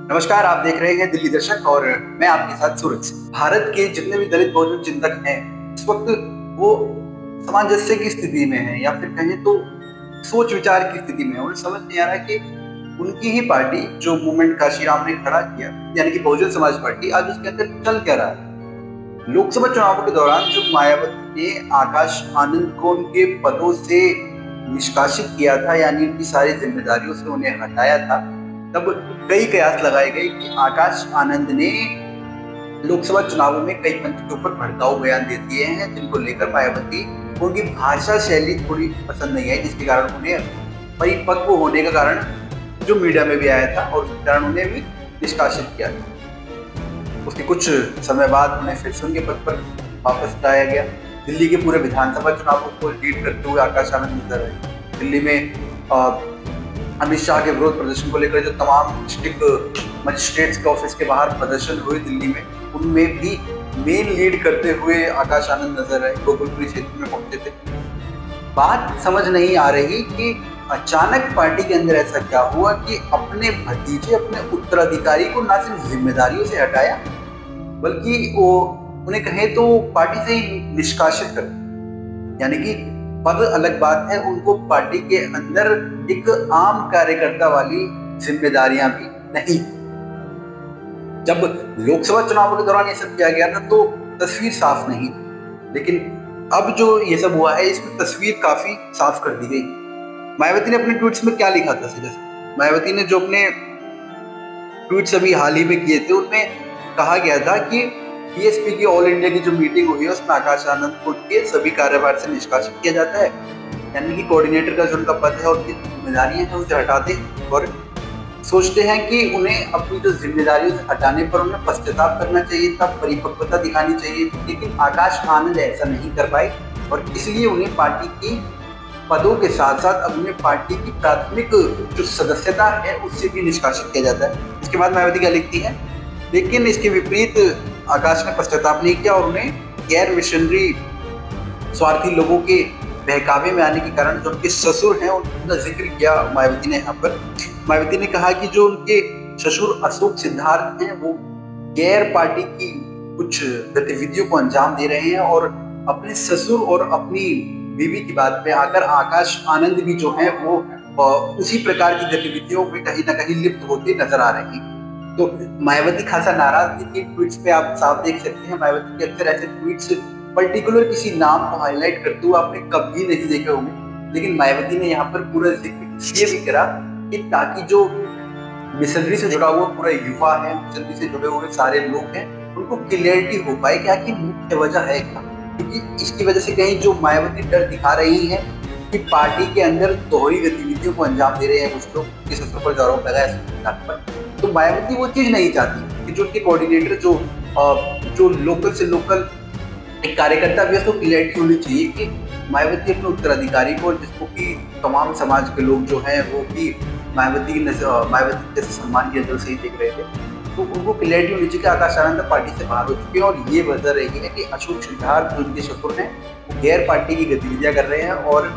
नमस्कार, आप देख रहे हैं दिल्ली दर्शक और मैं आपके साथ सूरज। भारत के जितने भी दलित बहुजन चिंतक हैं इस वक्त वो सामंजस्य की स्थिति में हैं या फिर कहें तो सोच विचार की स्थिति में है। उन्हें समझ नहीं आ रहा कि उनकी ही पार्टी जो मूवमेंट काशीराम ने खड़ा किया यानी कि बहुजन समाज पार्टी, आज उसके अंदर चल क्या रहा है। लोकसभा चुनावों के दौरान जब मायावती ने आकाश आनंद को उनके पदों से निष्कासित किया था यानी उनकी सारी जिम्मेदारियों से उन्हें हटाया था, तब कई कयास लगाए गए कि आकाश आनंद ने लोकसभा चुनावों में कई मंच के ऊपर भड़काऊ बयान दे दिए हैं, जिनको लेकर मायावती उनकी भाषा शैली थोड़ी पसंद नहीं आई, जिसके कारण उन्हें परिपक्व होने का कारण जो मीडिया में भी आया था और उसके कारण उन्हें भी निष्कासित किया गया। उसके कुछ समय बाद उन्हें फिर से उनके पद पर वापस लाया गया। दिल्ली के पूरे विधानसभा चुनावों को लीड करते हुए आकाश आनंद नजर आए। दिल्ली में अमित शाह के विरोध प्रदर्शन को लेकर जो तमाम डिस्ट्रिक्ट मजिस्ट्रेट्स के ऑफिस के बाहर प्रदर्शन हुए दिल्ली में, उनमें भी मेन लीड करते हुए आकाश आनंद नजर आए, गोकुलपुरी क्षेत्र में पहुंचे थे। बात समझ नहीं आ रही कि अचानक पार्टी के अंदर ऐसा क्या हुआ कि अपने भतीजे, अपने उत्तराधिकारी को ना सिर्फ जिम्मेदारियों से हटाया बल्कि वो उन्हें कहें तो पार्टी से ही निष्कासित कर, यानी कि पद अलग बात है, उनको पार्टी के अंदर एक आम कार्यकर्ता वाली जिम्मेदारियां भी नहीं। जब लोकसभा चुनाव के दौरान ये सब किया गया था तो तस्वीर साफ नहीं, लेकिन अब जो ये सब हुआ है इसमें तस्वीर काफी साफ कर दी गई। मायावती ने अपने ट्वीट्स में क्या लिखा था? सीधे मायावती ने जो अपने ट्वीट्स अभी हाल ही में किए थे उनमें कहा गया था कि बीएसपी की ऑल इंडिया की जो मीटिंग हुई है उसमें आकाश आनंद को के सभी कार्यभार से निष्कासित किया जाता है, यानी कि कोऑर्डिनेटर का जो उनका पद है और उनकी जिम्मेदारियां हैं उसे हटाते और सोचते हैं कि उन्हें अपनी जो जिम्मेदारियों से हटाने पर उन्हें पश्चाताप करना चाहिए था, परिपक्वता दिखानी चाहिए, लेकिन आकाश आनंद ऐसा नहीं कर पाए और इसलिए उन्हें पार्टी की पदों के साथ साथ अब उन्हें पार्टी की प्राथमिक जो सदस्यता है उससे भी निष्कासित किया जाता है। इसके बाद मायावती क्या लिखती है? लेकिन इसके विपरीत आकाश ने पश्चाताप नहीं किया और उन्हें गैर मिशनरी स्वार्थी लोगों के बहकावे में आने के कारण जो उनके ससुर हैं उनका जिक्र किया मायावती ने यहाँ पर। मायावती ने कहा कि जो उनके ससुर अशोक सिद्धार्थ हैं वो गैर पार्टी की कुछ गतिविधियों को अंजाम दे रहे हैं और अपने ससुर और अपनी बीवी की बात पे आकर आकाश आनंद भी जो है वो उसी प्रकार की गतिविधियों में कहीं ना कहीं लिप्त होते नजर आ रहे हैं। तो मायावती खासा नाराज थी। ट्वीट्स पे आप साफ देख सकते हैं मायावती के अक्सर ऐसे ट्वीट्स पर्टिकुलर किसी नाम को हाईलाइट करते हुए आपने कभी नहीं देखे होंगे, लेकिन मायावती ने यहाँ पर पूरा जिक्र ये भी करा कि ताकि जो मिशनरी से जुड़ा हुआ पूरा युवा है, मिशनरी से जुड़े हुए सारे लोग हैं, उनको क्लियरिटी हो पाए कि आखिर मुख्य वजह है क्या। क्योंकि इसकी वजह से कहीं जो मायावती डर दिखा रही है कि पार्टी के अंदर दोहरी गतिविधियों को अंजाम दे रहे हैं कुछ लोग, किस स्तर पर आरोप लगाया पर, तो मायावती वो चीज नहीं चाहती कि जो उनके कोऑर्डिनेटर जो लोकल से लोकल एक कार्यकर्ता भी है उसको क्लियरिटी होनी चाहिए कि मायावती अपने उत्तराधिकारी को, जिसको कि तमाम समाज के लोग जो हैं वो भी मायावती जैसे सम्मान की नजर से ही देख रहे थे, तो उनको क्लियरिटी होनी चाहिए कि आकाश आनंद पार्टी से बाहर हो चुके हैं और ये वजह रही है कि अशोक सिद्धार्थ जो उनके ससुर हैं वो गैर पार्टी की गतिविधियां कर रहे हैं और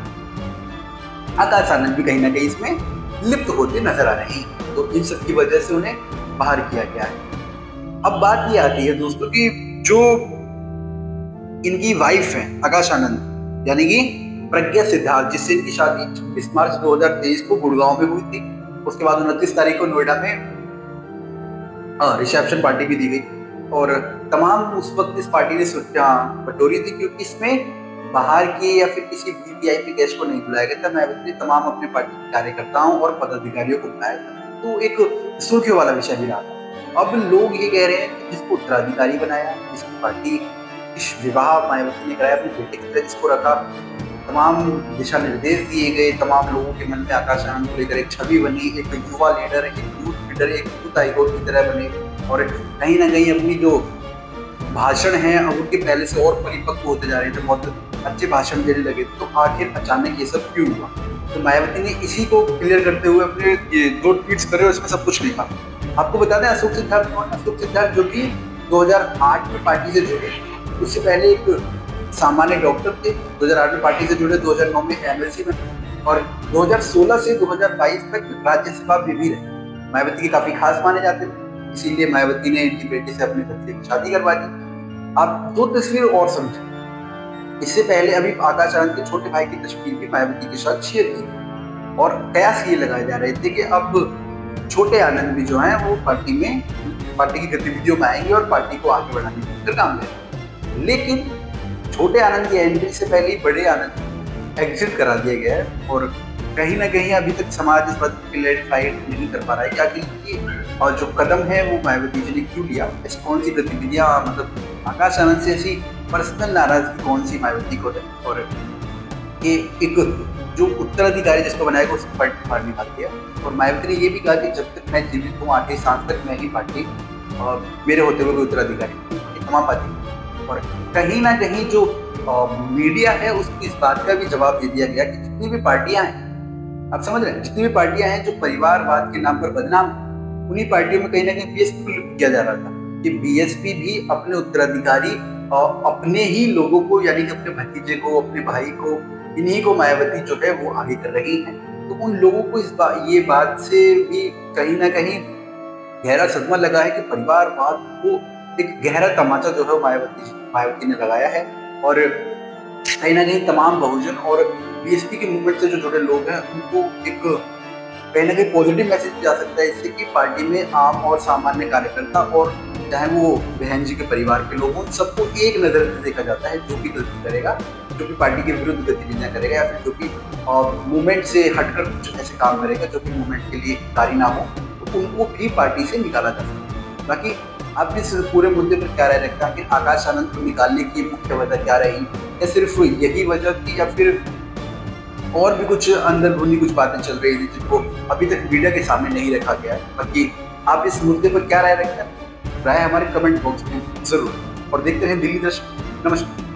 आकाश आनंद भी कहीं ना कहीं इसमें लिप्त होते नजर आ रहे हैं, तो इन सब की वजह से उन्हें बाहर किया गया है। अब बात ये आती है दोस्तों कि जो इनकी वाइफ है आकाश आनंद यानी कि प्रज्ञा सिद्धार्थ, जिससे इनकी शादी 26 मार्च 2023 को गुड़गांव में हुई थी, उसके बाद 29 तारीख को नोएडा में रिसेप्शन पार्टी भी दी गई और तमाम उस वक्त इस पार्टी ने बटोरी थी क्योंकि इसमें बाहर के या फिर किसी वीवीआईपी गेस्ट को नहीं बुलाया गया था। मायावती ने तमाम अपने पार्टी के कार्यकर्ताओं और पदाधिकारियों को बुलाया था, तो एक सुर्खियों वाला विषय भी रहा था। अब लोग ये कह रहे हैं कि जिसको उत्तराधिकारी बनाया, जिसकी पार्टी इस विवाह मायावती ने कराया, अपने बेटे की तरह जिसको रखा, तमाम दिशा निर्देश दिए गए, तमाम लोगों के मन में आकाश आनंद को लेकर एक छवि बनी, एक युवा लीडर, एक यूथ लीडर, एक यूथ आइकॉन की तरह बने और कहीं ना कहीं अपनी जो भाषण हैं अब उनके पहले से और परिपक्व होते जा रहे थे, बहुत अच्छे भाषण देने लगे थे। तो आखिर अचानक ये सब क्यों हुआ? तो मायावती ने इसी को क्लियर करते हुए अपने दो ट्वीट्स करे और इसमें सब कुछ लिखा। आपको बता दें अशोक सिद्धार्थ कौन है? अशोक सिद्धार्थ जो कि 2008 में पार्टी से जुड़े, उससे पहले एक सामान्य डॉक्टर थे, 2008 में पार्टी से जुड़े, 2009 में एमएलसी में और 2016 से 2022 तक राज्यसभा में भी रहे। मायावती के काफी खास माने जाते थे, इसीलिए मायावती ने इनकी बेटी से अपने भतीजे की शादी करवा दी। आप दो तस्वीर और समझें, इससे पहले अभी आकाश आनंद के छोटे भाई की तस्वीर भी मायावती के साथ शेयर की थी और कयास ये लगाए जा रहे थे कि अब छोटे आनंद भी जो है वो पार्टी की गतिविधियों में आएंगे और पार्टी को आगे बढ़ाने का काम करेंगे। लेकिन छोटे आनंद की एंट्री से पहले ही बड़े आनंद एग्जिट करा दिया गया है और कहीं ना कहीं अभी तक समाज इस बात को क्लैरिफाइड नहीं कर पा रहा है कि आखिर ये और जो कदम है वो मायावती जी ने क्यों लिया, ऐसी कौन सी गतिविधियां, मतलब आकाश आनंद से ऐसी पर्सनल नाराजगी कौन सी मायावती को है और ये एक जो उत्तराधिकारी जिसको बनाया गया उसकी पार्टी पार निभाती है। और मायावती ने ये भी कहा कि जब तक मैं जीवित हूँ 8 साल तक मैं ही पार्टी मेरे होते हुए कोई उत्तराधिकारी तमाम पार्टी। और कहीं ना कहीं जो मीडिया है उसको इस बात का भी जवाब दे दिया गया कि जितनी भी पार्टियां हैं, आप समझ रहे हैं, जितनी भी पार्टियां हैं जो परिवारवाद के नाम पर बदनाम, उन्हीं पार्टियों में कहीं ना कहीं बीएसपी को लिप्त किया जा रहा था कि बीएसपी भी अपने उत्तराधिकारी अपने ही लोगों को, यानी कि अपने भतीजे को, अपने भाई को, इन्हीं को मायावती जो है वो आगे कर रही है। तो उन लोगों को ये बात से भी कहीं ना कहीं गहरा सदमा लगा है कि परिवारवाद को एक गहरा तमाचा जो है मायावती ने लगाया है और कहीं ना कहीं तमाम बहुजन और बीएसपी के मूवमेंट से जो जुड़े लोग हैं उनको एक कहीं ना कहीं पॉजिटिव मैसेज जा सकता है इससे कि पार्टी में आम और सामान्य कार्यकर्ता और चाहे वो बहन जी के परिवार के लोग, उन सबको एक नजर से देखा जाता है। जो भी गलती करेगा, जो भी पार्टी के विरुद्ध गतिविधियां करेगा या फिर जो भी मूवमेंट से हटकर कुछ ऐसे काम करेगा जो कि मूवमेंट के लिए हितकारी ना हो, तो उनको भी पार्टी से निकाला जा सकता है। बाकी आप इस पूरे मुद्दे पर क्या राय रखते हैं कि आकाश आनंद को निकालने की मुख्य वजह क्या रही, या सिर्फ यही वजह थी या फिर और भी कुछ अंदरूनी कुछ बातें चल रही थी जिनको अभी तक मीडिया के सामने नहीं रखा गया है? बाकी आप इस मुद्दे पर क्या राय रखते हैं? राय हमारे कमेंट बॉक्स में जरूर, और देखते हैं दिल्ली दर्शक। नमस्कार।